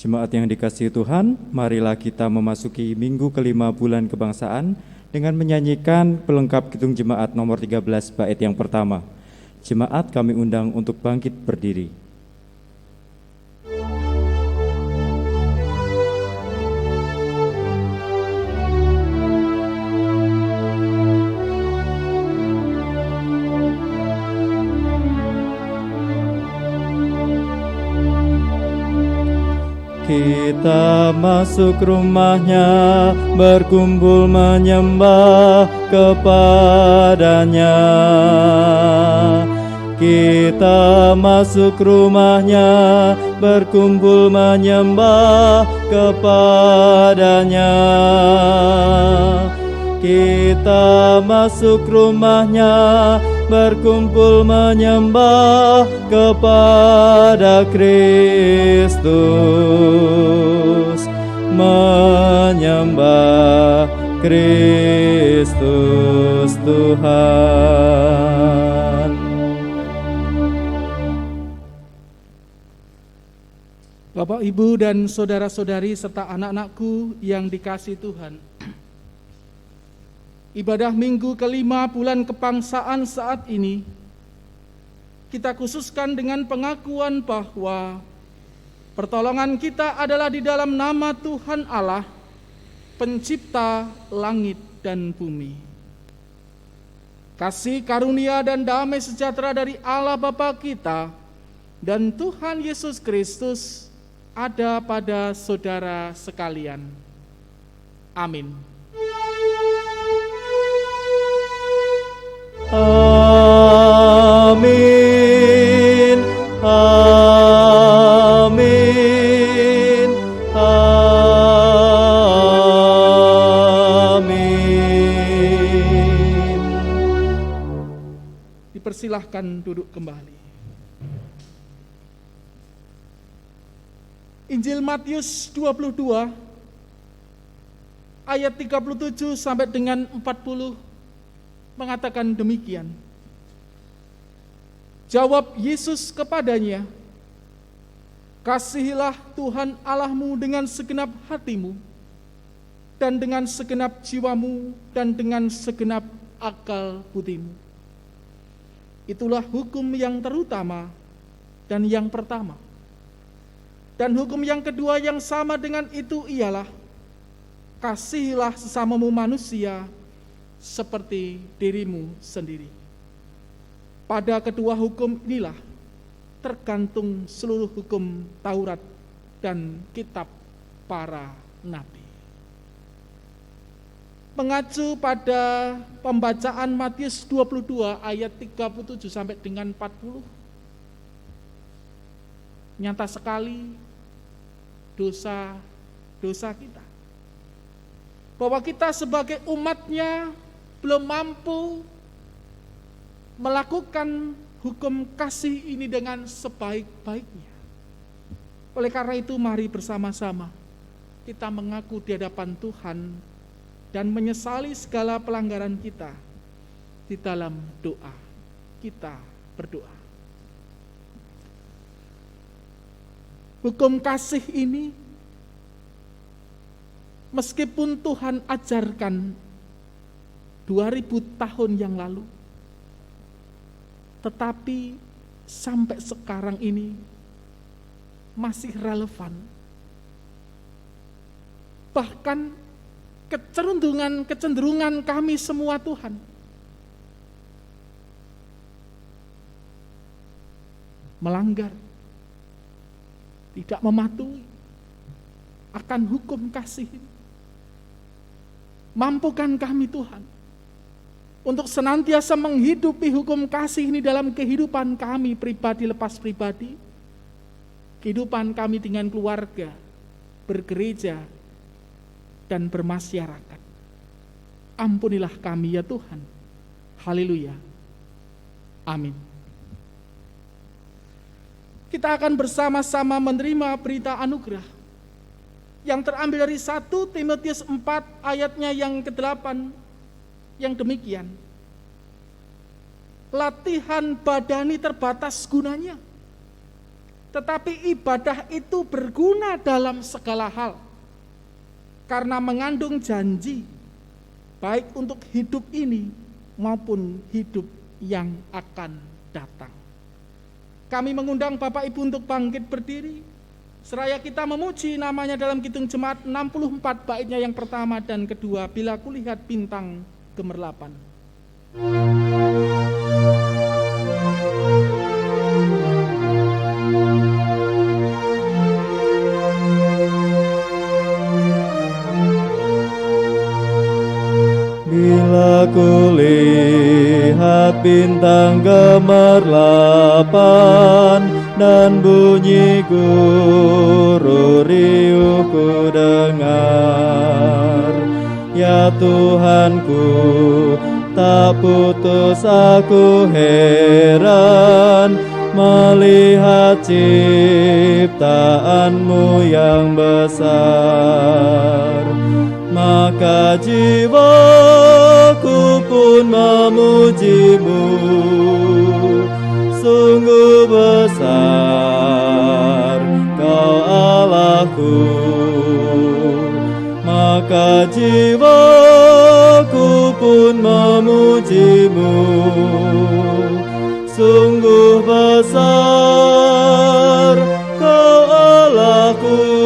Jemaat yang dikasihi Tuhan, marilah kita memasuki minggu kelima bulan kebangsaan dengan menyanyikan pelengkap Kidung Jemaat nomor 13 bait yang pertama. Jemaat kami undang untuk bangkit berdiri. Kita masuk rumahnya, berkumpul menyembah kepadanya. Kita masuk rumahnya, berkumpul menyembah kepadanya. Kita masuk rumahnya, berkumpul menyembah kepada Kristus, menyembah Kristus Tuhan. Bapak, Ibu, dan saudara-saudari serta anak-anakku yang dikasihi Tuhan, ibadah minggu kelima bulan kebangsaan saat ini kita khususkan dengan pengakuan bahwa pertolongan kita adalah di dalam nama Tuhan Allah, pencipta langit dan bumi. Kasih karunia dan damai sejahtera dari Allah Bapa kita dan Tuhan Yesus Kristus ada pada saudara sekalian. Amin. Amin, amin, amin. Dipersilahkan duduk kembali. Injil Matius 22 ayat 37 sampai dengan 40 mengatakan demikian. Jawab Yesus kepadanya, "Kasihilah Tuhan Allahmu dengan segenap hatimu, dan dengan segenap jiwamu, dan dengan segenap akal budimu. Itulah hukum yang terutama dan yang pertama. Dan hukum yang kedua yang sama dengan itu ialah, kasihilah sesamamu manusia seperti dirimu sendiri. Pada kedua hukum inilah tergantung seluruh hukum Taurat dan kitab para nabi." Mengacu pada pembacaan Matius 22 ayat 37 sampai dengan 40, nyata sekali dosa kita, bahwa kita sebagai umatnya belum mampu melakukan hukum kasih ini dengan sebaik-baiknya. Oleh karena itu, mari bersama-sama kita mengaku di hadapan Tuhan dan menyesali segala pelanggaran kita di dalam doa. Kita berdoa. Hukum kasih ini, meskipun Tuhan ajarkan 2000 tahun yang lalu, tetapi sampai sekarang ini masih relevan. Bahkan kecenderungan kami semua Tuhan melanggar, tidak mematuhi akan hukum kasih ini. Mampukan kami Tuhan untuk senantiasa menghidupi hukum kasih ini dalam kehidupan kami pribadi lepas pribadi, kehidupan kami dengan keluarga, bergereja, dan bermasyarakat. Ampunilah kami ya Tuhan. Haleluya. Amin. Kita akan bersama-sama menerima berita anugerah yang terambil dari 1 Timotius 4 ayatnya yang ke-8 yang demikian. Latihan badani terbatas gunanya, Tetapi ibadah itu berguna dalam segala hal, karena mengandung janji, baik untuk hidup ini maupun hidup yang akan datang. Kami mengundang Bapak Ibu untuk bangkit berdiri, seraya kita memuji namanya dalam Kidung Jemaat 64 baitnya yang pertama dan kedua, Bila Kulihat Bintang Gemerlapan. Bila kulihat bintang gemerlapan dan bunyi guru riuh ku dengar, ya Tuhanku, tak putus aku heran melihat ciptaanmu yang besar. Maka jiwaku pun memujimu, sungguh besar Kau Allahku. Maka jiwaku pun memujimu, sungguh besar Kau Allahku.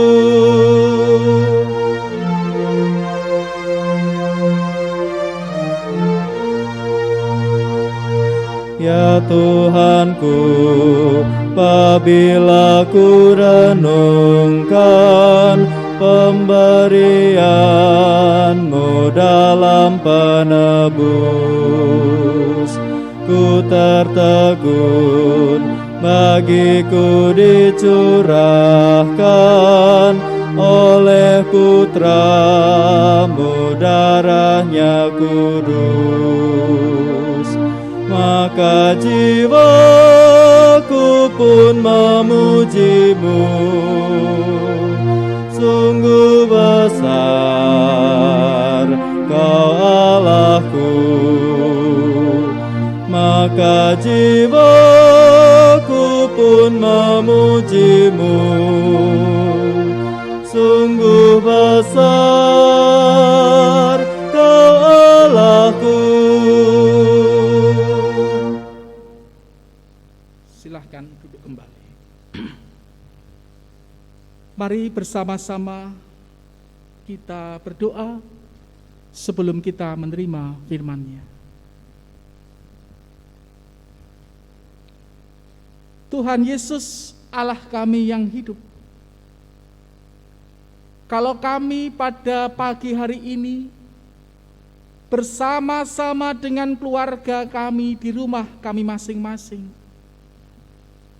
Ya Tuhanku, apabila ku renungkan pemberian-Mu dalam penebus, ku tertegun bagiku dicurahkan oleh Putra-Mu darahnya kudus. Maka jiwaku pun memujimu, sungguh besar Kau Allahku. Maka jiwaku pun memujimu, sungguh besar Kau Allahku. Silahkan duduk kembali. Mari bersama-sama kita berdoa sebelum kita menerima firman-Nya. Tuhan Yesus, Allah kami yang hidup, kalau kami pada pagi hari ini bersama-sama dengan keluarga kami di rumah kami masing-masing,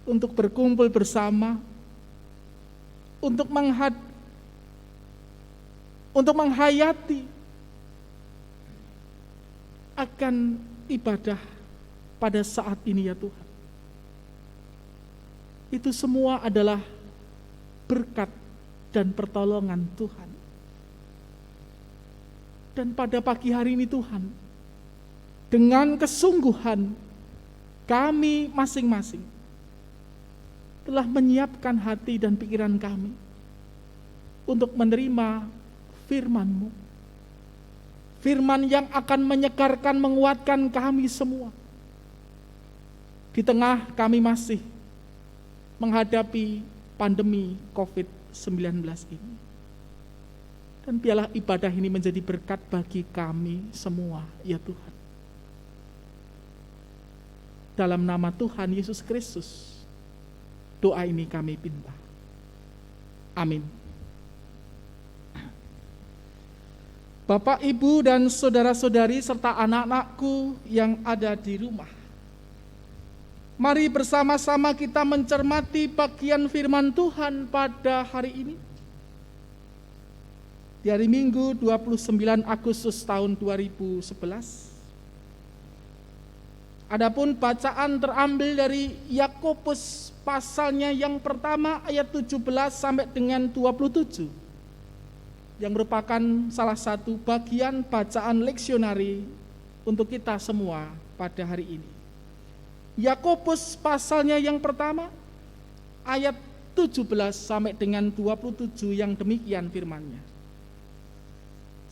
untuk berkumpul bersama, untuk menghayati akan ibadah pada saat ini ya Tuhan. Itu semua adalah berkat dan pertolongan Tuhan. Dan pada pagi hari ini Tuhan, dengan kesungguhan kami masing-masing telah menyiapkan hati dan pikiran kami untuk menerima firman-Mu. Firman yang akan menyegarkan, menguatkan kami semua. Di tengah kami masih menghadapi pandemi COVID-19 ini. Dan biarlah ibadah ini menjadi berkat bagi kami semua, ya Tuhan. Dalam nama Tuhan Yesus Kristus, doa ini kami pinta. Amin. Bapak, Ibu, dan saudara-saudari serta anak-anakku yang ada di rumah, mari bersama-sama kita mencermati bagian firman Tuhan pada hari ini. Di hari Minggu 29 Agustus tahun 2011. Adapun bacaan terambil dari Yakobus pasalnya yang pertama ayat 17 sampai dengan 27, yang merupakan salah satu bagian bacaan leksionari untuk kita semua pada hari ini. Yakobus pasalnya yang pertama ayat 17 sampai dengan 27 yang demikian firman-Nya.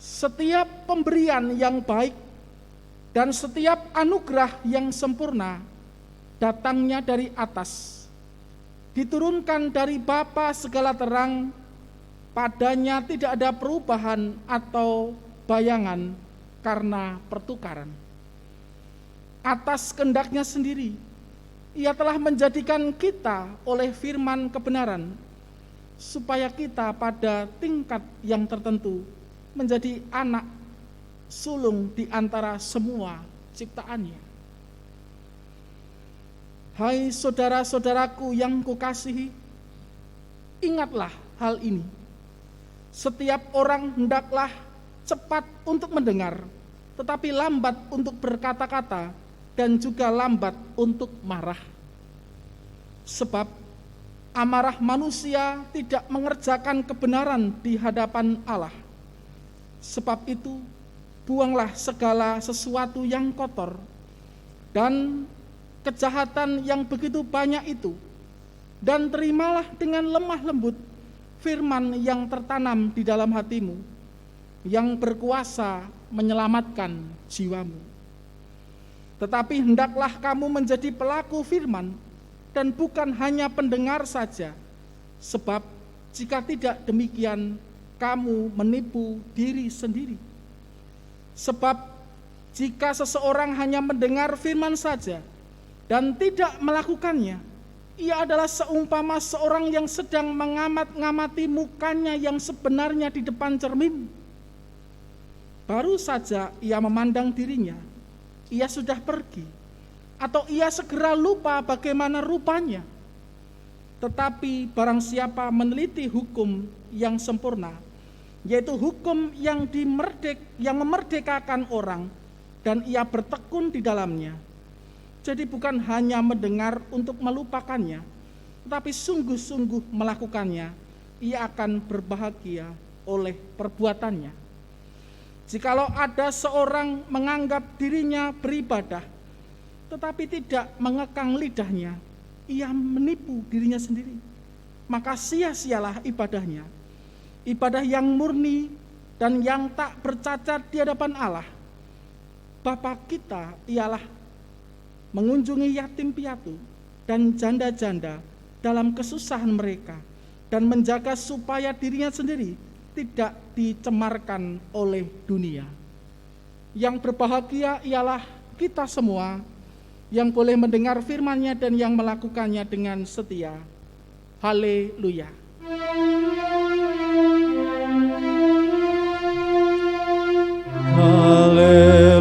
Setiap pemberian yang baik dan setiap anugerah yang sempurna datangnya dari atas, diturunkan dari Bapa segala terang, padanya tidak ada perubahan atau bayangan karena pertukaran. Atas kehendak-Nya sendiri, Ia telah menjadikan kita oleh firman kebenaran, supaya kita pada tingkat yang tertentu menjadi anak sulung di antara semua ciptaan-Nya. Hai saudara-saudaraku yang kukasihi, ingatlah hal ini. Setiap orang hendaklah cepat untuk mendengar, tetapi lambat untuk berkata-kata, dan juga lambat untuk marah. Sebab amarah manusia tidak mengerjakan kebenaran di hadapan Allah. Sebab itu, buanglah segala sesuatu yang kotor dan kejahatan yang begitu banyak itu, dan terimalah dengan lemah lembut firman yang tertanam di dalam hatimu, yang berkuasa menyelamatkan jiwamu. Tetapi hendaklah kamu menjadi pelaku firman, dan bukan hanya pendengar saja, sebab jika tidak demikian, kamu menipu diri sendiri. Sebab jika seseorang hanya mendengar firman saja, dan tidak melakukannya, ia adalah seumpama seorang yang sedang mengamat-ngamati mukanya yang sebenarnya di depan cermin. Baru saja ia memandang dirinya, ia sudah pergi, atau ia segera lupa bagaimana rupanya. Tetapi barang siapa meneliti hukum yang sempurna, yaitu hukum yang memerdekakan orang, dan ia bertekun di dalamnya, jadi bukan hanya mendengar untuk melupakannya, tetapi sungguh-sungguh melakukannya, ia akan berbahagia oleh perbuatannya. Jikalau ada seorang menganggap dirinya beribadah, tetapi tidak mengekang lidahnya, ia menipu dirinya sendiri. Maka sia-sialah ibadahnya, ibadah yang murni dan yang tak bercacat di hadapan Allah. Bapa kita ialah mengunjungi yatim piatu dan janda-janda dalam kesusahan mereka, dan menjaga supaya dirinya sendiri tidak dicemarkan oleh dunia. Yang berbahagia ialah kita semua yang boleh mendengar firman-Nya dan yang melakukannya dengan setia. Haleluya. Haleluya,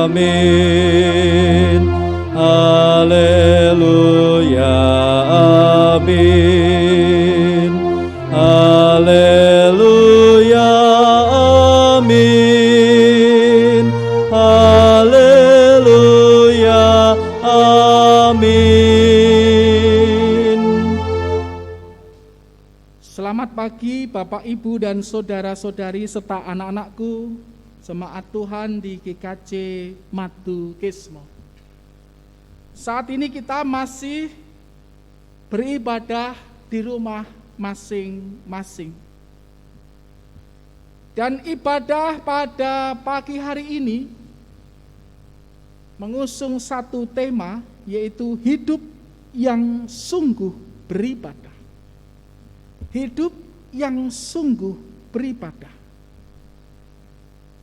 amin. Haleluya, amin. Haleluya, amin. Haleluya, amin. Selamat pagi Bapak, Ibu, dan saudara-saudari serta anak-anakku, jemaat Tuhan di GKJ Madu Kismo. Saat ini kita masih beribadah di rumah masing-masing. Dan ibadah pada pagi hari ini mengusung satu tema, yaitu hidup yang sungguh beribadah. Hidup yang sungguh beribadah.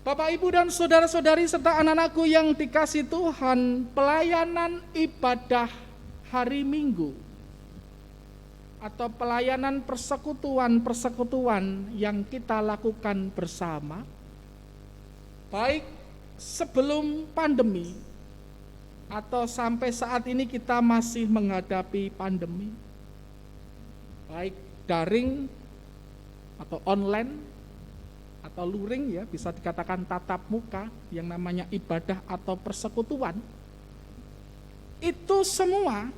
Bapak, Ibu, dan saudara-saudari serta anak-anakku yang dikasihi Tuhan, pelayanan ibadah hari Minggu atau pelayanan persekutuan yang kita lakukan bersama, baik sebelum pandemi atau sampai saat ini kita masih menghadapi pandemi, baik daring atau online atau luring, ya bisa dikatakan tatap muka, yang namanya ibadah atau persekutuan, itu semua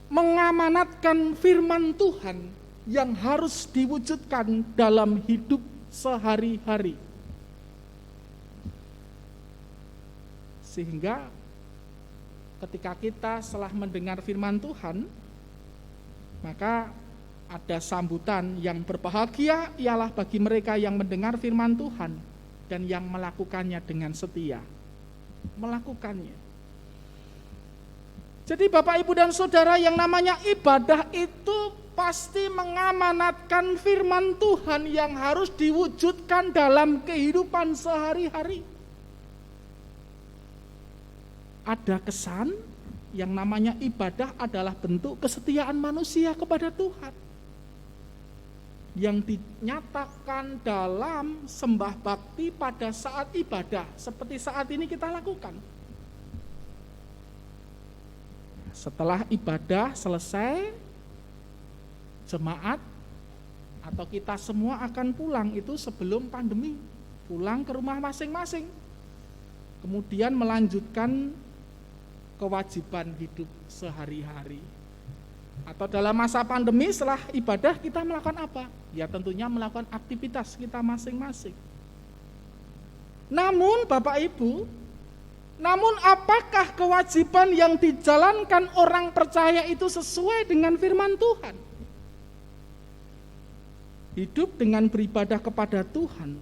mengamanatkan firman Tuhan yang harus diwujudkan dalam hidup sehari-hari. Sehingga ketika kita setelah mendengar firman Tuhan, maka ada sambutan yang berbahagia ialah bagi mereka yang mendengar firman Tuhan dan yang melakukannya dengan setia. Melakukannya. Jadi Bapak, Ibu, dan Saudara, yang namanya ibadah itu pasti mengamanatkan firman Tuhan yang harus diwujudkan dalam kehidupan sehari-hari. Ada kesan yang namanya ibadah adalah bentuk kesetiaan manusia kepada Tuhan, yang dinyatakan dalam sembah bakti pada saat ibadah, seperti saat ini kita lakukan. Setelah ibadah selesai, jemaat atau kita semua akan pulang, itu sebelum pandemi, pulang ke rumah masing-masing, kemudian melanjutkan kewajiban hidup sehari-hari. Atau dalam masa pandemi setelah ibadah kita melakukan apa? Ya tentunya melakukan aktivitas kita masing-masing. Namun Bapak Ibu, apakah kewajiban yang dijalankan orang percaya itu sesuai dengan firman Tuhan? Hidup dengan beribadah kepada Tuhan,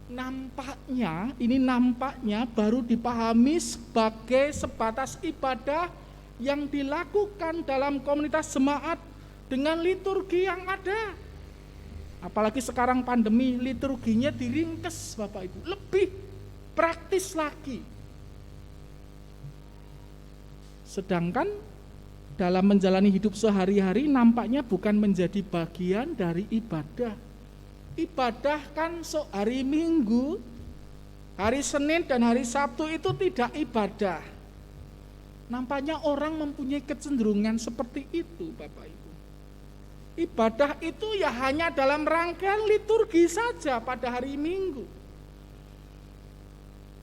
nampaknya baru dipahami sebagai sebatas ibadah yang dilakukan dalam komunitas jemaat dengan liturgi yang ada. Apalagi sekarang pandemi, liturginya diringkes Bapak Ibu, lebih praktis lagi. Sedangkan dalam menjalani hidup sehari-hari nampaknya bukan menjadi bagian dari ibadah. Ibadah kan hari Minggu, hari Senin dan hari Sabtu itu tidak ibadah. Nampaknya orang mempunyai kecenderungan seperti itu Bapak Ibu. Ibadah itu ya hanya dalam rangkaian liturgi saja pada hari Minggu.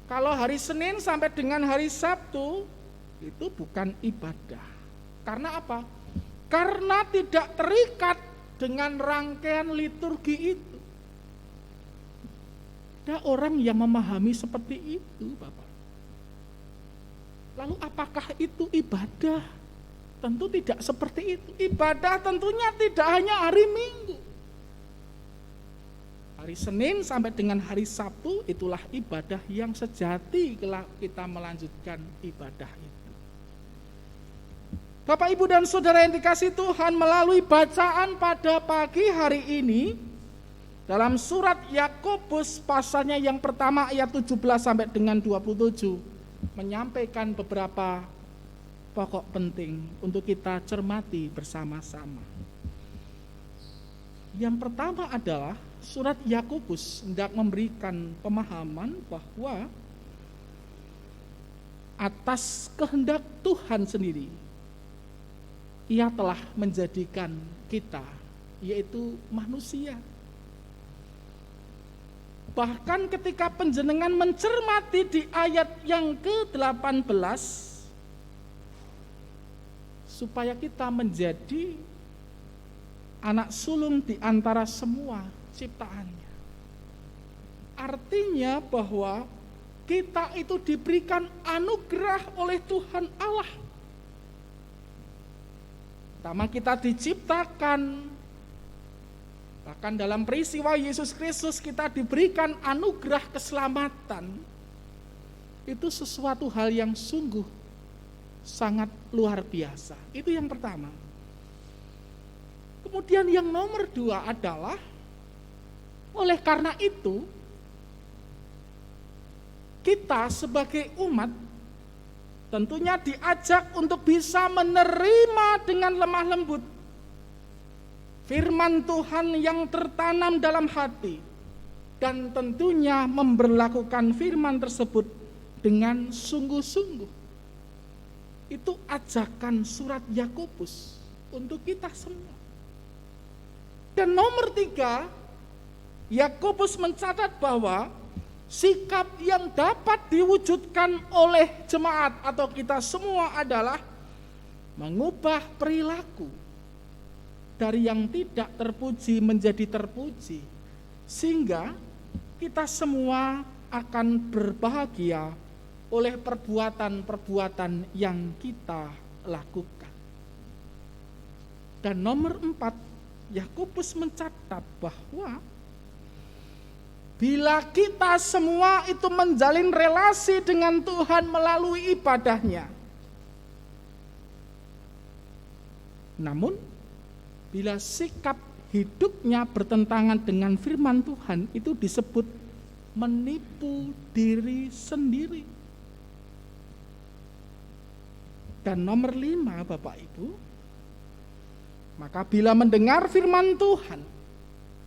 Kalau hari Senin sampai dengan hari Sabtu itu bukan ibadah. Karena apa? Karena tidak terikat dengan rangkaian liturgi itu. Ada orang yang memahami seperti itu Bapak. Lalu apakah itu ibadah? Tentu tidak seperti itu. Ibadah tentunya tidak hanya hari Minggu. Hari Senin sampai dengan hari Sabtu itulah ibadah yang sejati kalau kita melanjutkan ibadah itu. Bapak, Ibu, dan Saudara yang dikasihi Tuhan, melalui bacaan pada pagi hari ini dalam surat Yakobus pasalnya yang pertama ayat 17 sampai dengan 27 menyampaikan beberapa pokok penting untuk kita cermati bersama-sama. Yang pertama adalah surat Yakobus hendak memberikan pemahaman bahwa atas kehendak Tuhan sendiri Ia telah menjadikan kita, yaitu manusia. Bahkan ketika panjenengan mencermati di ayat yang ke-18, supaya kita menjadi anak sulung di antara semua ciptaannya. Artinya bahwa kita itu diberikan anugerah oleh Tuhan Allah. Pertama kita diciptakan, bahkan dalam peristiwa Yesus Kristus kita diberikan anugerah keselamatan. Itu sesuatu hal yang sungguh sangat luar biasa. Itu yang pertama. Kemudian yang nomor 2 adalah, oleh karena itu, kita sebagai umat tentunya diajak untuk bisa menerima dengan lemah lembut firman Tuhan yang tertanam dalam hati, dan tentunya memberlakukan firman tersebut dengan sungguh-sungguh. Itu ajakan surat Yakobus untuk kita semua. Dan nomor 3, Yakobus mencatat bahwa sikap yang dapat diwujudkan oleh jemaat atau kita semua adalah mengubah perilaku dari yang tidak terpuji menjadi terpuji, sehingga kita semua akan berbahagia oleh perbuatan-perbuatan yang kita lakukan. Dan nomor 4, Yakobus mencatat bahwa bila kita semua itu menjalin relasi dengan Tuhan melalui ibadahnya, namun bila sikap hidupnya bertentangan dengan firman Tuhan, itu disebut menipu diri sendiri. Dan nomor 5, Bapak Ibu, maka bila mendengar firman Tuhan,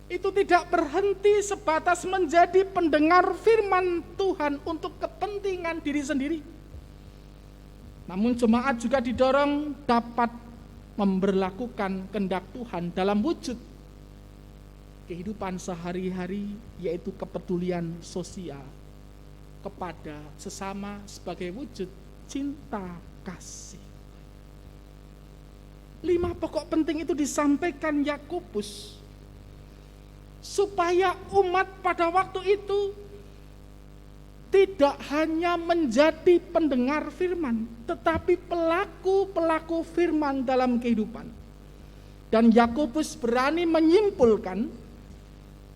itu tidak berhenti sebatas menjadi pendengar firman Tuhan untuk kepentingan diri sendiri. Namun jemaat juga didorong dapat memberlakukan kehendak Tuhan dalam wujud kehidupan sehari-hari, yaitu kepedulian sosial kepada sesama sebagai wujud cinta kasih. 5 pokok penting itu disampaikan Yakobus supaya umat pada waktu itu tidak hanya menjadi pendengar firman, tetapi pelaku-pelaku firman dalam kehidupan. Dan Yakobus berani menyimpulkan,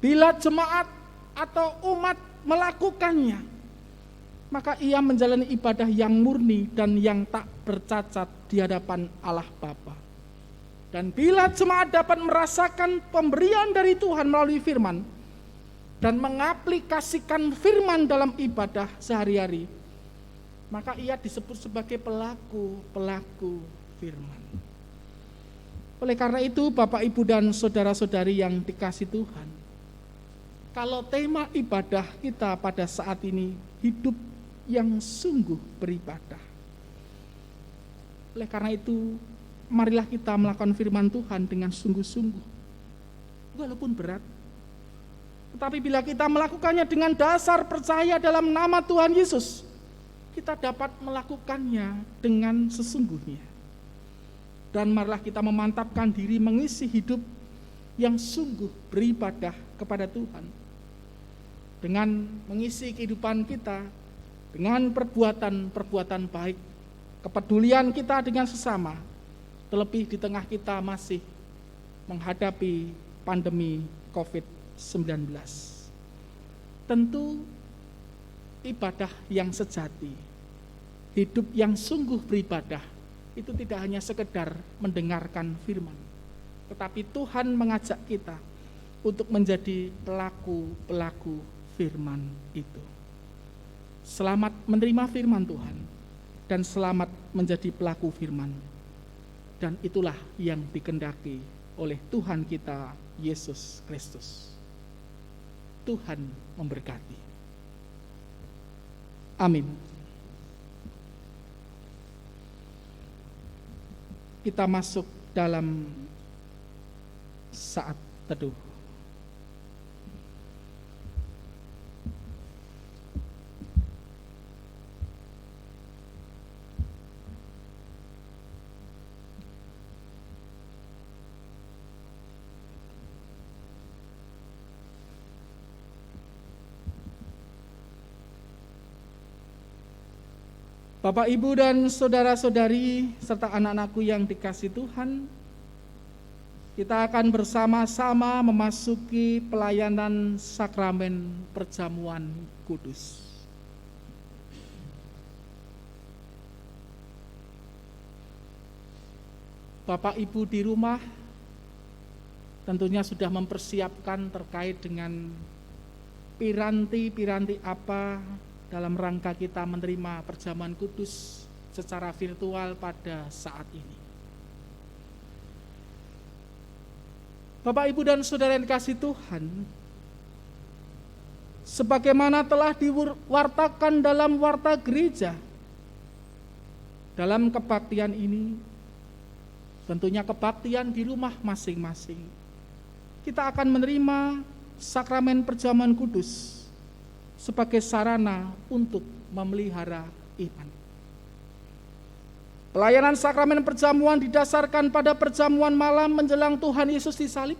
bila jemaat atau umat melakukannya, maka ia menjalani ibadah yang murni dan yang tak bercacat di hadapan Allah Bapa. Dan bila jemaat dapat merasakan pemberian dari Tuhan melalui firman dan mengaplikasikan firman dalam ibadah sehari-hari, maka ia disebut sebagai pelaku firman. Oleh karena itu, Bapak, Ibu, dan saudara-saudari yang dikasihi Tuhan, kalau tema ibadah kita pada saat ini hidup yang sungguh beribadah. Oleh karena itu, marilah kita melakukan firman Tuhan dengan sungguh-sungguh, walaupun berat. Tetapi bila kita melakukannya dengan dasar percaya dalam nama Tuhan Yesus, kita dapat melakukannya dengan sesungguhnya. Dan marilah kita memantapkan diri mengisi hidup yang sungguh beribadah kepada Tuhan, dengan mengisi kehidupan kita dengan perbuatan-perbuatan baik, kepedulian kita dengan sesama, terlebih di tengah kita masih menghadapi pandemi COVID-19. Tentu ibadah yang sejati, hidup yang sungguh beribadah, itu tidak hanya sekedar mendengarkan firman, tetapi Tuhan mengajak kita untuk menjadi pelaku-pelaku firman itu. Selamat menerima firman Tuhan dan selamat menjadi pelaku firman. Dan itulah yang dikehendaki oleh Tuhan kita Yesus Kristus. Tuhan memberkati. Amin. Kita masuk dalam saat teduh. Bapak, Ibu, dan saudara-saudari serta anak-anakku yang dikasihi Tuhan, kita akan bersama-sama memasuki pelayanan sakramen perjamuan kudus. Bapak, Ibu di rumah tentunya sudah mempersiapkan terkait dengan piranti-piranti apa dalam rangka kita menerima perjamuan kudus secara virtual pada saat ini. Bapak, Ibu, dan saudara yang dikasihi Tuhan, sebagaimana telah diwartakan dalam warta gereja, dalam kebaktian ini, tentunya kebaktian di rumah masing-masing, kita akan menerima sakramen perjamuan kudus sebagai sarana untuk memelihara iman. Pelayanan sakramen perjamuan didasarkan pada perjamuan malam menjelang Tuhan Yesus disalib.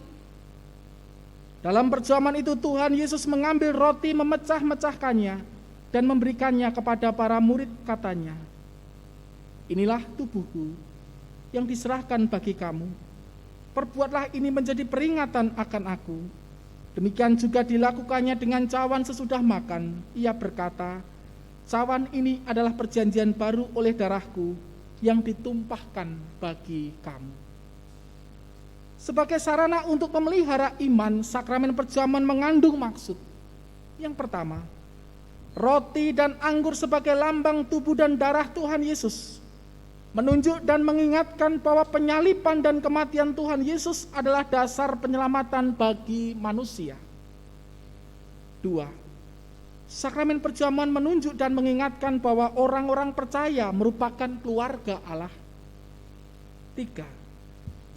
Dalam perjamuan itu Tuhan Yesus mengambil roti, memecah-mecahkannya, dan memberikannya kepada para murid, katanya, "Inilah tubuhku yang diserahkan bagi kamu. Perbuatlah ini menjadi peringatan akan aku." Demikian juga dilakukannya dengan cawan sesudah makan. Ia berkata, "Cawan ini adalah perjanjian baru oleh darahku yang ditumpahkan bagi kamu." Sebagai sarana untuk memelihara iman, sakramen perjamuan mengandung maksud. Yang pertama, roti dan anggur sebagai lambang tubuh dan darah Tuhan Yesus menunjuk dan mengingatkan bahwa penyaliban dan kematian Tuhan Yesus adalah dasar penyelamatan bagi manusia. 2. Sakramen perjamuan menunjuk dan mengingatkan bahwa orang-orang percaya merupakan keluarga Allah. 3.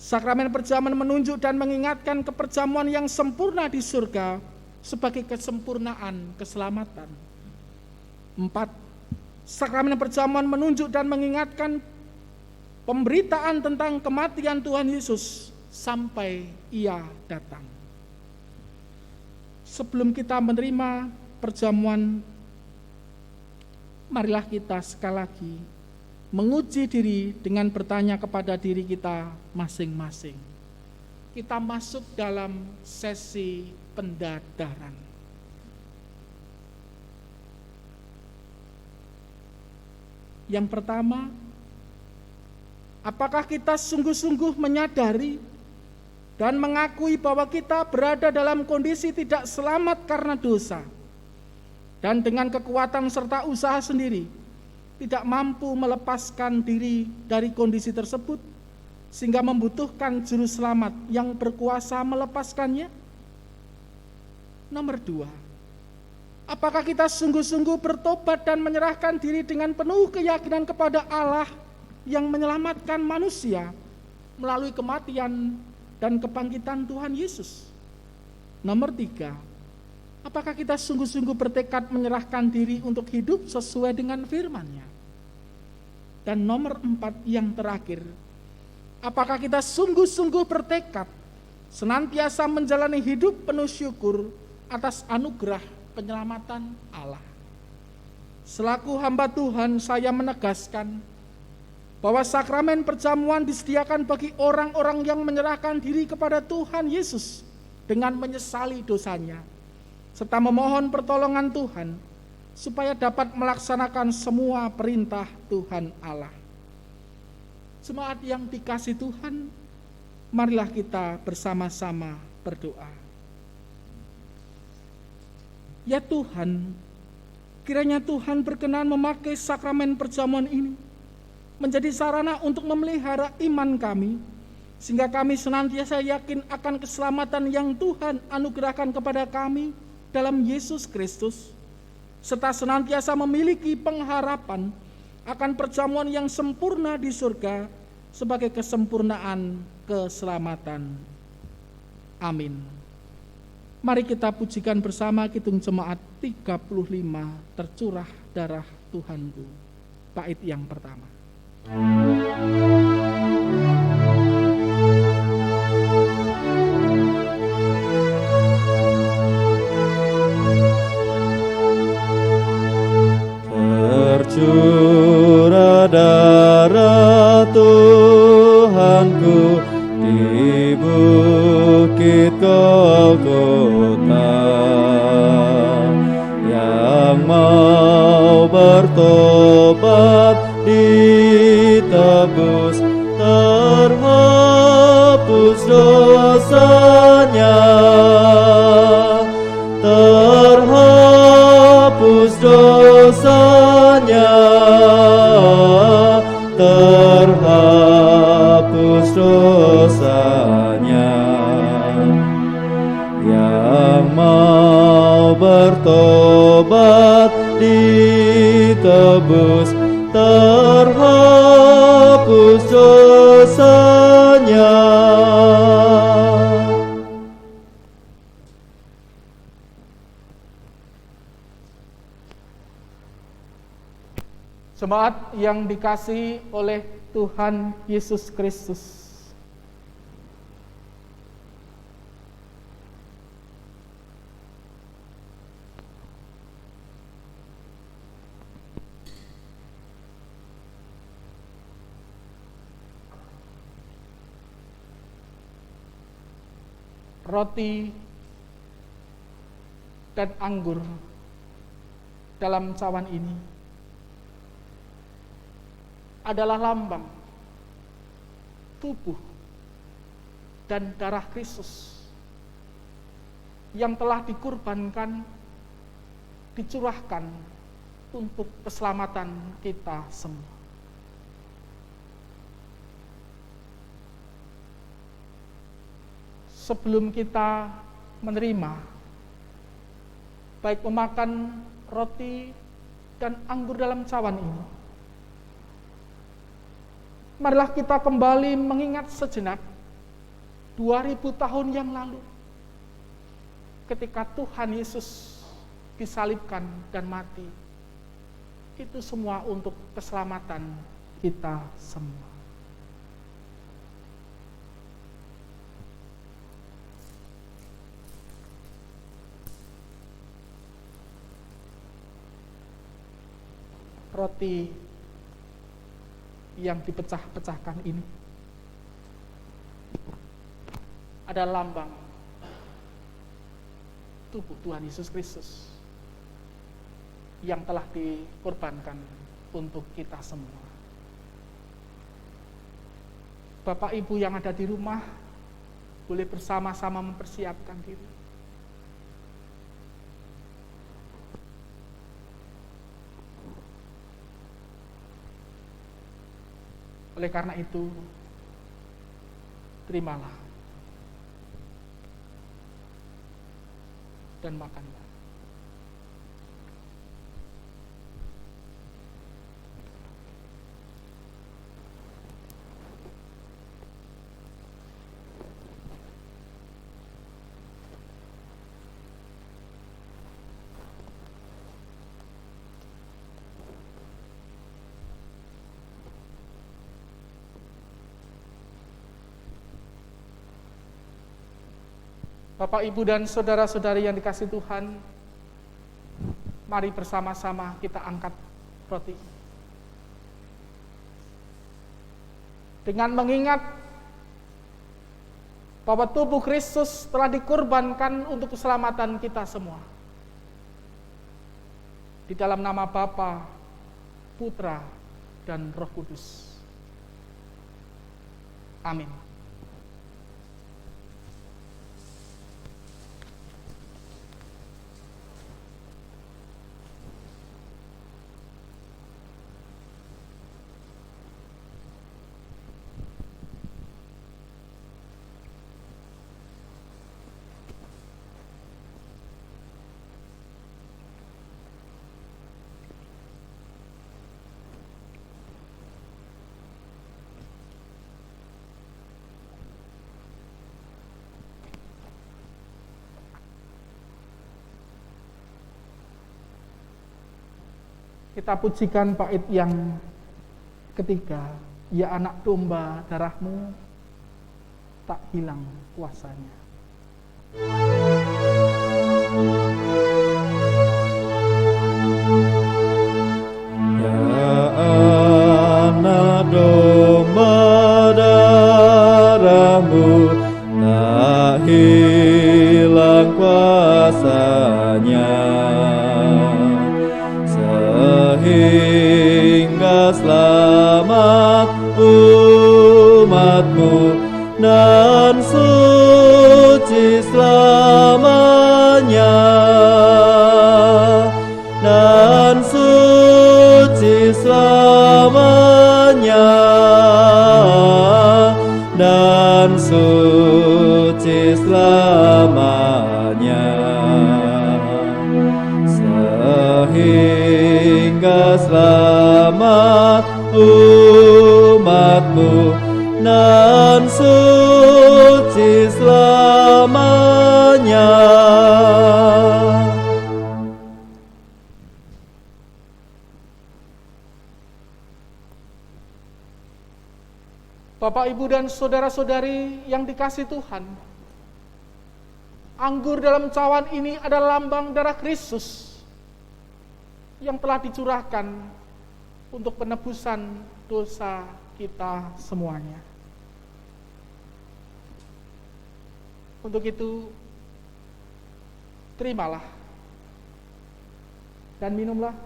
Sakramen perjamuan menunjuk dan mengingatkan keperjamuan yang sempurna di surga sebagai kesempurnaan keselamatan. 4. Sakramen perjamuan menunjuk dan mengingatkan pemberitaan tentang kematian Tuhan Yesus sampai Ia datang. Sebelum kita menerima perjamuan, marilah kita sekali lagi menguji diri dengan bertanya kepada diri kita masing-masing. Kita masuk dalam sesi pendadaran. Yang pertama, apakah kita sungguh-sungguh menyadari dan mengakui bahwa kita berada dalam kondisi tidak selamat karena dosa, dan dengan kekuatan serta usaha sendiri tidak mampu melepaskan diri dari kondisi tersebut, sehingga membutuhkan juru selamat yang berkuasa melepaskannya? Nomor 2, apakah kita sungguh-sungguh bertobat dan menyerahkan diri dengan penuh keyakinan kepada Allah yang menyelamatkan manusia melalui kematian dan kebangkitan Tuhan Yesus? Nomor 3, apakah kita sungguh-sungguh bertekad menyerahkan diri untuk hidup sesuai dengan firman-Nya? Dan nomor 4 yang terakhir, apakah kita sungguh-sungguh bertekad senantiasa menjalani hidup penuh syukur atas anugerah penyelamatan Allah? Selaku hamba Tuhan, saya menegaskan bahwa sakramen perjamuan disediakan bagi orang-orang yang menyerahkan diri kepada Tuhan Yesus dengan menyesali dosanya, serta memohon pertolongan Tuhan supaya dapat melaksanakan semua perintah Tuhan Allah. Jemaat yang dikasihi Tuhan, marilah kita bersama-sama berdoa. Ya Tuhan, kiranya Tuhan berkenan memakai sakramen perjamuan ini menjadi sarana untuk memelihara iman kami, sehingga kami senantiasa yakin akan keselamatan yang Tuhan anugerahkan kepada kami dalam Yesus Kristus, serta senantiasa memiliki pengharapan akan perjamuan yang sempurna di surga sebagai kesempurnaan keselamatan. Amin. Mari kita pujikan bersama Kidung Jemaat 35, Tercurah Darah Tuhanku, bait yang pertama. Tercurah darah Tuhanku di bukit Golgota, yang mau bertobat ditebus, terhapus dosanya, terhapus dosanya, terhapus dosanya. Yang mau bertobat ditebus, terhapus dosanya. Jemaat yang dikasihi oleh Tuhan Yesus Kristus, roti dan anggur dalam cawan ini adalah lambang tubuh dan darah Kristus yang telah dikurbankan, dicurahkan untuk keselamatan kita semua. Sebelum kita menerima, baik memakan roti dan anggur dalam cawan ini, marilah kita kembali mengingat sejenak 2000 tahun yang lalu, ketika Tuhan Yesus disalibkan dan mati. Itu semua untuk keselamatan kita semua. Roti yang dipecah-pecahkan ini adalah lambang tubuh Tuhan Yesus Kristus yang telah dikorbankan untuk kita semua. Bapak Ibu yang ada di rumah boleh bersama-sama mempersiapkan diri. Oleh karena itu, terimalah dan makanlah. Bapak, Ibu, dan saudara-saudari yang dikasihi Tuhan, mari bersama-sama kita angkat roti. Dengan mengingat bahwa tubuh Kristus telah dikorbankan untuk keselamatan kita semua. Di dalam nama Bapa, Putra, dan Roh Kudus. Amin. Kita pujikan bait yang ketiga, ya anak domba darahmu tak hilang kuasanya. Ya anak domba darahmu tak hilang kuasanya, sehingga selamat umatmu dan suci selamanya, dan suci selamanya, dan suci selamanya, sehingga selamat umatmu dan suci selamanya. Bapak, Ibu, dan saudara-saudari yang dikasihi Tuhan, anggur dalam cawan ini adalah lambang darah Kristus yang telah dicurahkan untuk penebusan dosa kita semuanya. Untuk itu, terimalah dan minumlah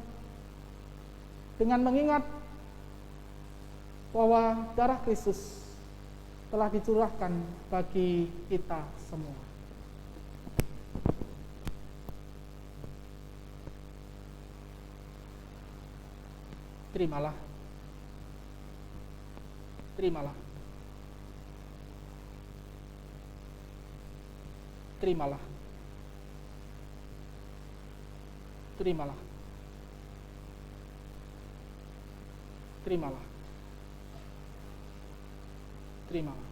dengan mengingat bahwa darah Kristus telah dicurahkan bagi kita semua. Terimalah. Terimalah. Terimalah. Terimalah. Terimalah. Terimalah.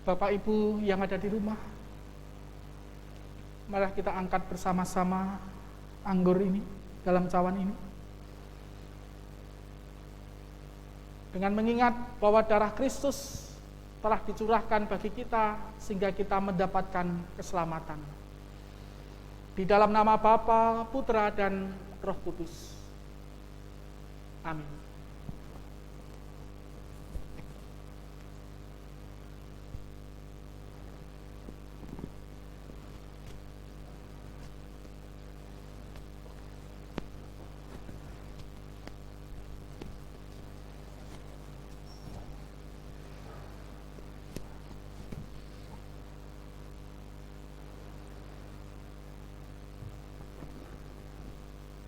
Bapak Ibu yang ada di rumah, mari kita angkat bersama-sama anggur ini dalam cawan ini. Dengan mengingat bahwa darah Kristus telah dicurahkan bagi kita sehingga kita mendapatkan keselamatan. Di dalam nama Bapa, Putra, dan Roh Kudus. Amin.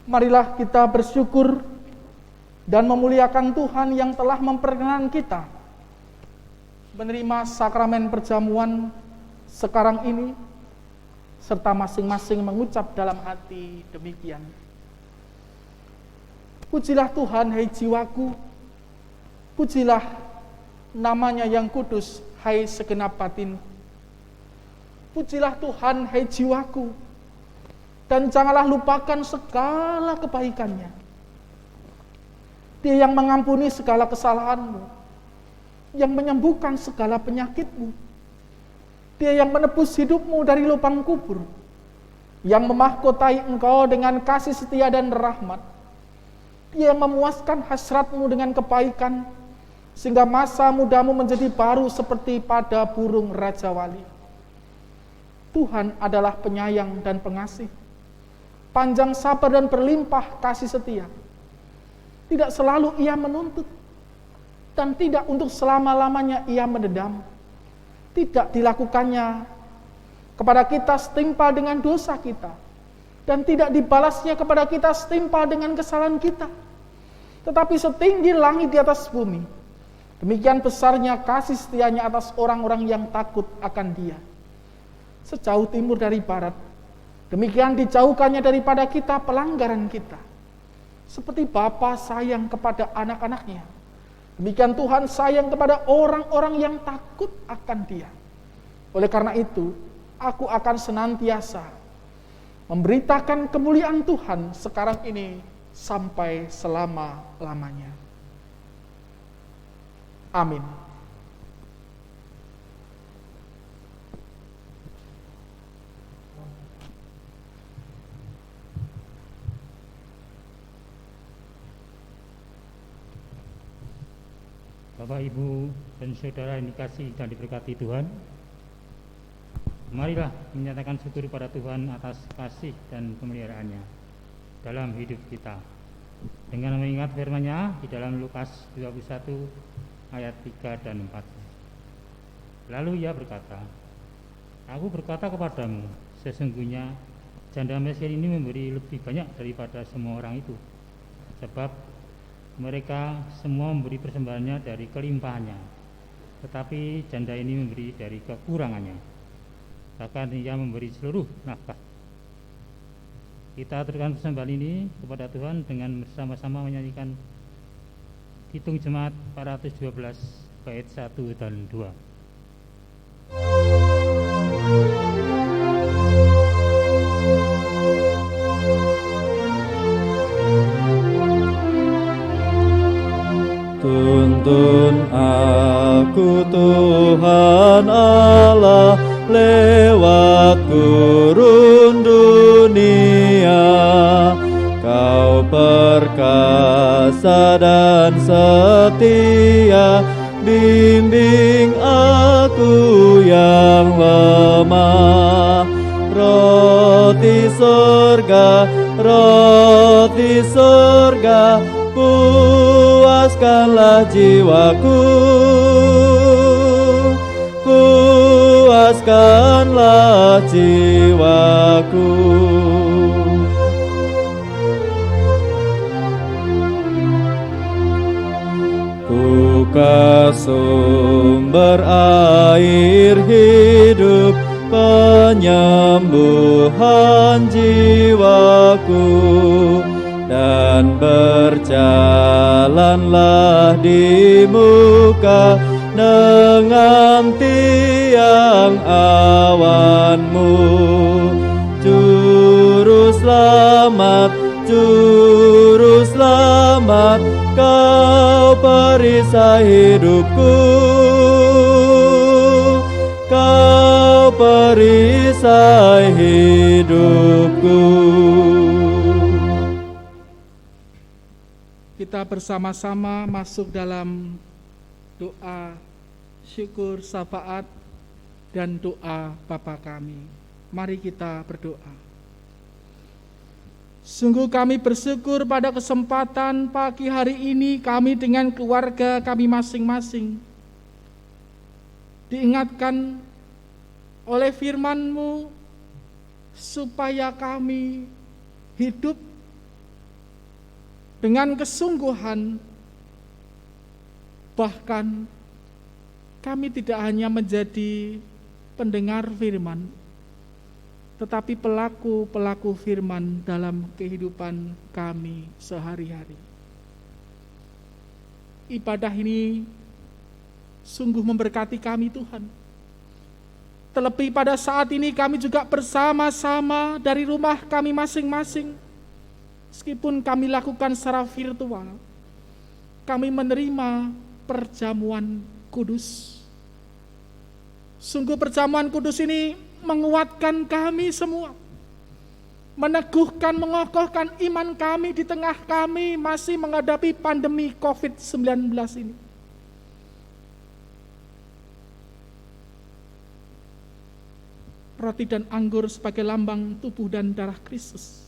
Marilah kita bersyukur dan memuliakan Tuhan yang telah memperkenankan kita menerima sakramen perjamuan sekarang ini, serta masing-masing mengucap dalam hati demikian. Pujilah Tuhan, hai jiwaku, pujilah namanya yang kudus, hai segenap batin. Pujilah Tuhan, hai jiwaku, dan janganlah lupakan segala kebaikannya. Dia yang mengampuni segala kesalahanmu, yang menyembuhkan segala penyakitmu. Dia yang menebus hidupmu dari lubang kubur, yang memahkotai engkau dengan kasih setia dan rahmat. Dia yang memuaskan hasratmu dengan kebaikan, sehingga masa mudamu menjadi baru seperti pada burung Raja Wali. Tuhan adalah penyayang dan pengasih, panjang sabar dan berlimpah kasih setia. Tidak selalu ia menuntut, dan tidak untuk selama-lamanya ia mendendam. Tidak dilakukannya kepada kita setimpal dengan dosa kita, dan tidak dibalasnya kepada kita setimpal dengan kesalahan kita. Tetapi setinggi langit di atas bumi, demikian besarnya kasih setianya atas orang-orang yang takut akan Dia. Sejauh timur dari barat, demikian dijauhkannya daripada kita pelanggaran kita. Seperti Bapa sayang kepada anak-anaknya, demikian Tuhan sayang kepada orang-orang yang takut akan Dia. Oleh karena itu, aku akan senantiasa memberitakan kemuliaan Tuhan sekarang ini sampai selama-lamanya. Amin. Bapak, Ibu, dan Saudara yang dikasihi dan diberkati Tuhan, marilah menyatakan syukur kepada Tuhan atas kasih dan pemeliharaannya dalam hidup kita, dengan mengingat firman-Nya di dalam Lukas 21 ayat 3 dan 4. Lalu Ia berkata, "Aku berkata kepadamu, sesungguhnya janda miskin ini memberi lebih banyak daripada semua orang itu, sebab mereka semua memberi persembahannya dari kelimpahannya, tetapi janda ini memberi dari kekurangannya, bahkan ia memberi seluruh nafkah." Kita aturkan persembahan ini kepada Tuhan dengan bersama-sama menyanyikan Kidung Jemaat 412 bait 1 dan 2. Tuntun aku Tuhan Allah lewat gurun dunia, Kau perkasa dan setia, bimbing aku yang lemah. Roti surga, puaskanlah jiwaku, puaskanlah jiwaku. Buka sumber air hidup, penyembuhan jiwaku, dan berjalanlah di muka dengan tiang awanmu. Juru selamat, juru selamat, kau perisai hidupku, kau perisai hidupku. Kita bersama-sama masuk dalam doa syukur, syafaat, dan doa Bapa kami. Mari kita berdoa. Sungguh kami bersyukur pada kesempatan pagi hari ini kami dengan keluarga kami masing-masing diingatkan oleh firman-Mu supaya kami hidup dengan kesungguhan, bahkan kami tidak hanya menjadi pendengar firman, tetapi pelaku-pelaku firman dalam kehidupan kami sehari-hari. Ibadah ini sungguh memberkati kami Tuhan. Terlebih pada saat ini kami juga bersama-sama dari rumah kami masing-masing. Meskipun kami lakukan secara virtual, kami menerima perjamuan kudus. Sungguh perjamuan kudus ini menguatkan kami semua, meneguhkan, mengokohkan iman kami di tengah kami masih menghadapi pandemi COVID-19 ini. Roti dan anggur sebagai lambang tubuh dan darah Kristus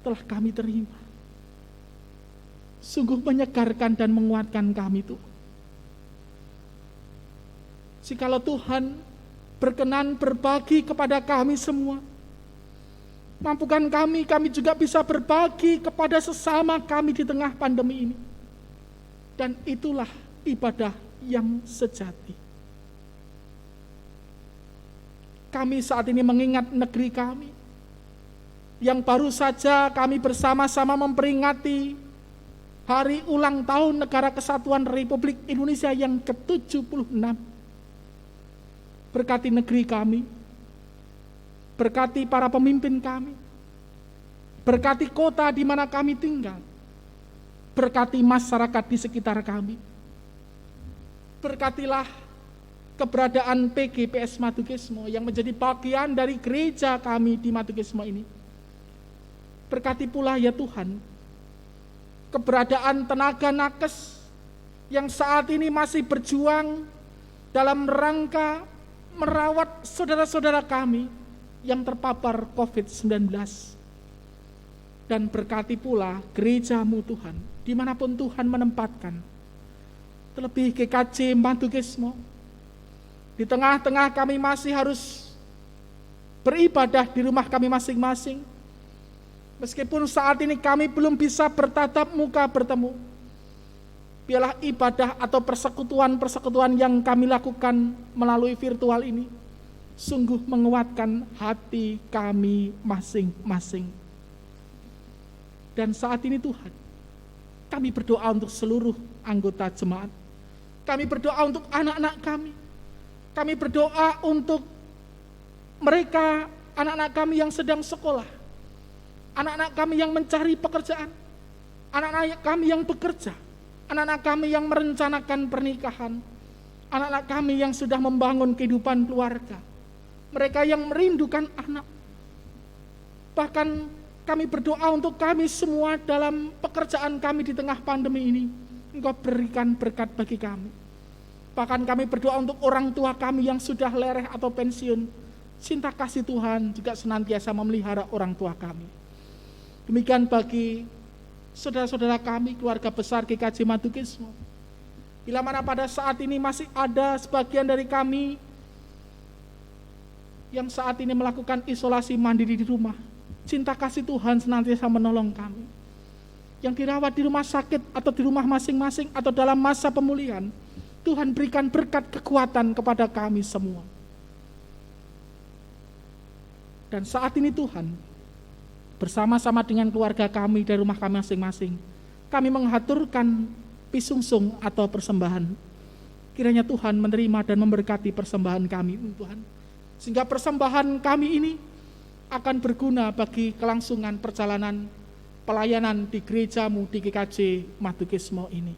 telah kami terima. Sungguh menyegarkan dan menguatkan kami Tuhan. Jikalau Tuhan berkenan berbagi kepada kami semua, mampukan kami juga bisa berbagi kepada sesama kami di tengah pandemi ini. Dan itulah ibadah yang sejati. Kami saat ini mengingat negeri kami, yang baru saja kami bersama-sama memperingati Hari Ulang Tahun Negara Kesatuan Republik Indonesia yang ke-76. Berkati negeri kami, berkati para pemimpin kami, berkati kota di mana kami tinggal, berkati masyarakat di sekitar kami. Berkatilah keberadaan PGPS Madukismo yang menjadi bagian dari gereja kami di Madukismo ini. Berkati pula ya Tuhan, keberadaan tenaga nakes yang saat ini masih berjuang dalam rangka merawat saudara-saudara kami yang terpapar COVID-19. Dan berkati pula gereja-Mu Tuhan, dimanapun Tuhan menempatkan. Terlebih GKJ Madukismo, di tengah-tengah kami masih harus beribadah di rumah kami masing-masing. Meskipun saat ini kami belum bisa bertatap muka bertemu, biarlah ibadah atau persekutuan-persekutuan yang kami lakukan melalui virtual ini sungguh menguatkan hati kami masing-masing. Dan saat ini Tuhan, kami berdoa untuk seluruh anggota jemaat. Kami berdoa untuk anak-anak kami. Kami berdoa untuk mereka, anak-anak kami yang sedang sekolah, anak-anak kami yang mencari pekerjaan, anak-anak kami yang bekerja, anak-anak kami yang merencanakan pernikahan, anak-anak kami yang sudah membangun kehidupan keluarga, mereka yang merindukan anak, Bahkan kami berdoa untuk kami semua dalam pekerjaan kami di tengah pandemi ini. Engkau berikan berkat bagi kami. Bahkan kami berdoa untuk orang tua kami yang sudah lereh atau pensiun. Cinta kasih Tuhan juga senantiasa memelihara orang tua kami. Demikian bagi saudara-saudara kami, keluarga besar GKJ Madukismo. Bila mana pada saat ini masih ada sebagian dari kami yang saat ini melakukan isolasi mandiri di rumah, cinta kasih Tuhan senantiasa menolong kami. Yang dirawat di rumah sakit atau di rumah masing-masing atau dalam masa pemulihan, Tuhan berikan berkat kekuatan kepada kami semua. Dan saat ini Tuhan, bersama-sama dengan keluarga kami dari rumah kami masing-masing, kami menghaturkan pisungsung atau persembahan. Kiranya Tuhan menerima dan memberkati persembahan kami, Tuhan. Sehingga persembahan kami ini akan berguna bagi kelangsungan perjalanan pelayanan di gerejamu di GKJ Madukismo ini.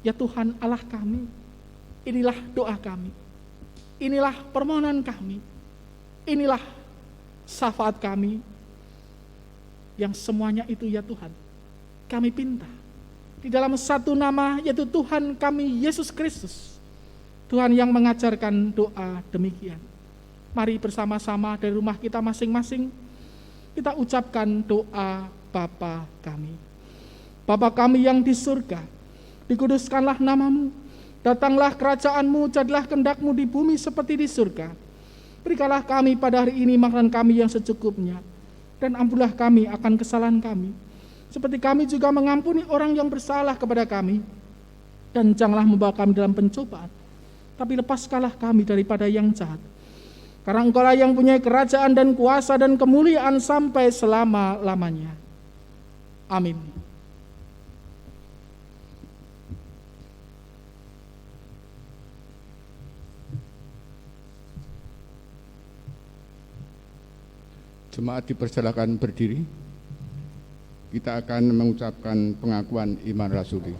Ya Tuhan Allah kami, inilah doa kami, inilah permohonan kami, inilah syafaat kami, yang semuanya itu ya Tuhan, kami pinta di dalam satu nama, yaitu Tuhan kami Yesus Kristus, Tuhan yang mengajarkan doa demikian. Mari bersama-sama dari rumah kita masing-masing, kita ucapkan doa Bapa kami. Bapa kami yang di surga, dikuduskanlah namamu, datanglah kerajaanmu, jadilah kehendakmu di bumi seperti di surga. Berikanlah kami pada hari ini makanan kami yang secukupnya, dan ampunilah kami akan kesalahan kami, seperti kami juga mengampuni orang yang bersalah kepada kami. Dan janganlah membawa kami dalam pencobaan, tapi lepaskanlah kami daripada yang jahat. Karena Engkaulah yang punya kerajaan dan kuasa dan kemuliaan sampai selama-lamanya. Amin. Jemaat dipersilakan berdiri. Kita akan mengucapkan pengakuan iman rasuli.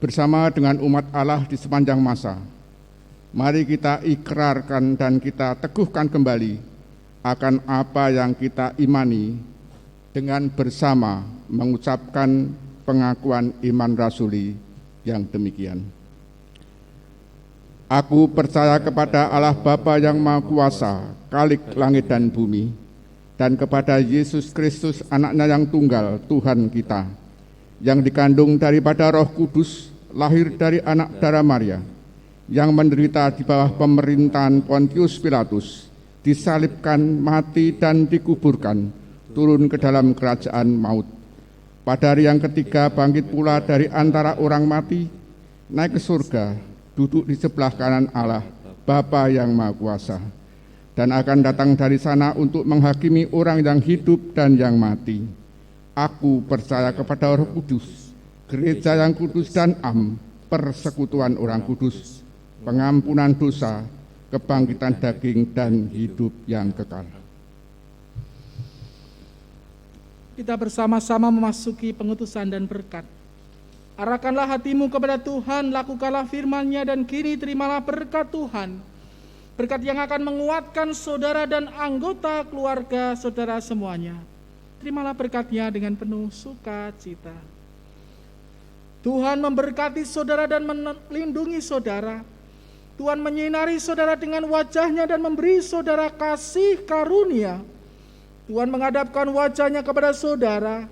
Bersama dengan umat Allah di sepanjang masa, mari kita ikrarkan dan kita teguhkan kembali akan apa yang kita imani dengan bersama mengucapkan pengakuan iman rasuli yang demikian. Aku percaya kepada Allah Bapa yang Maha Kuasa, Khalik langit dan bumi, dan kepada Yesus Kristus, anaknya yang tunggal, Tuhan kita, yang dikandung daripada Roh Kudus, lahir dari anak darah Maria, yang menderita di bawah pemerintahan Pontius Pilatus, disalibkan, mati, dan dikuburkan, turun ke dalam kerajaan maut. Pada hari yang ketiga bangkit pula dari antara orang mati, naik ke surga, duduk di sebelah kanan Allah, Bapa yang Maha Kuasa, dan akan datang dari sana untuk menghakimi orang yang hidup dan yang mati. Aku percaya kepada Roh Kudus, gereja yang kudus dan persekutuan orang kudus, pengampunan dosa, kebangkitan daging, dan hidup yang kekal. Kita bersama-sama memasuki pengutusan dan berkat. Arahkanlah hatimu kepada Tuhan, lakukanlah firman-Nya, dan kini terimalah berkat Tuhan. Berkat yang akan menguatkan saudara dan anggota keluarga saudara semuanya. Terimalah berkat-Nya dengan penuh sukacita. Tuhan memberkati saudara dan melindungi saudara. Tuhan menyinari saudara dengan wajah-Nya dan memberi saudara kasih karunia. Tuhan menghadapkan wajah-Nya kepada saudara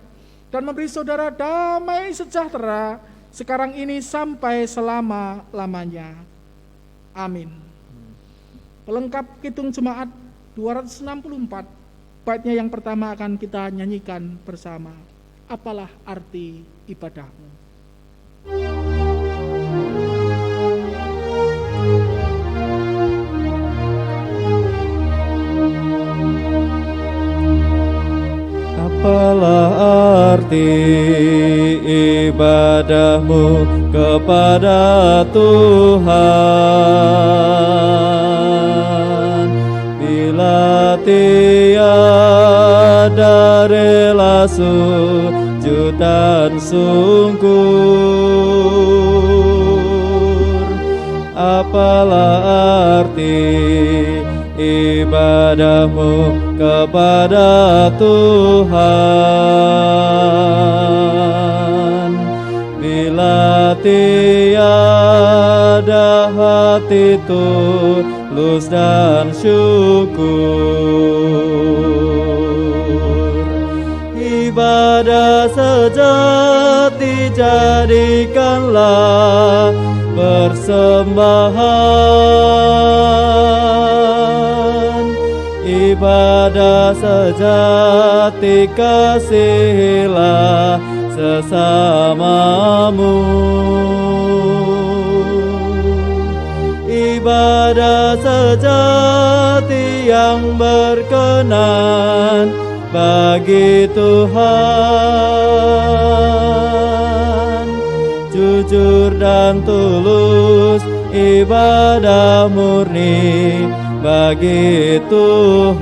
dan memberi saudara damai sejahtera sekarang ini sampai selama-lamanya. Amin. Pelengkap Kidung Jemaat 264, baitnya yang pertama akan kita nyanyikan bersama. Apalah arti ibadahmu? Apalah arti ibadahmu kepada Tuhan, bila tiada rela sujud dan sungkur? Apalah arti ibadahmu kepada Tuhan. Bila tiada hati tulus dan syukur, ibadah sejati jadikanlah persembahan. Ibadah sejati kasihilah sesamamu. Ibadah sejati yang berkenan bagi Tuhan, jujur dan tulus, ibadah murni bagi Tuhan.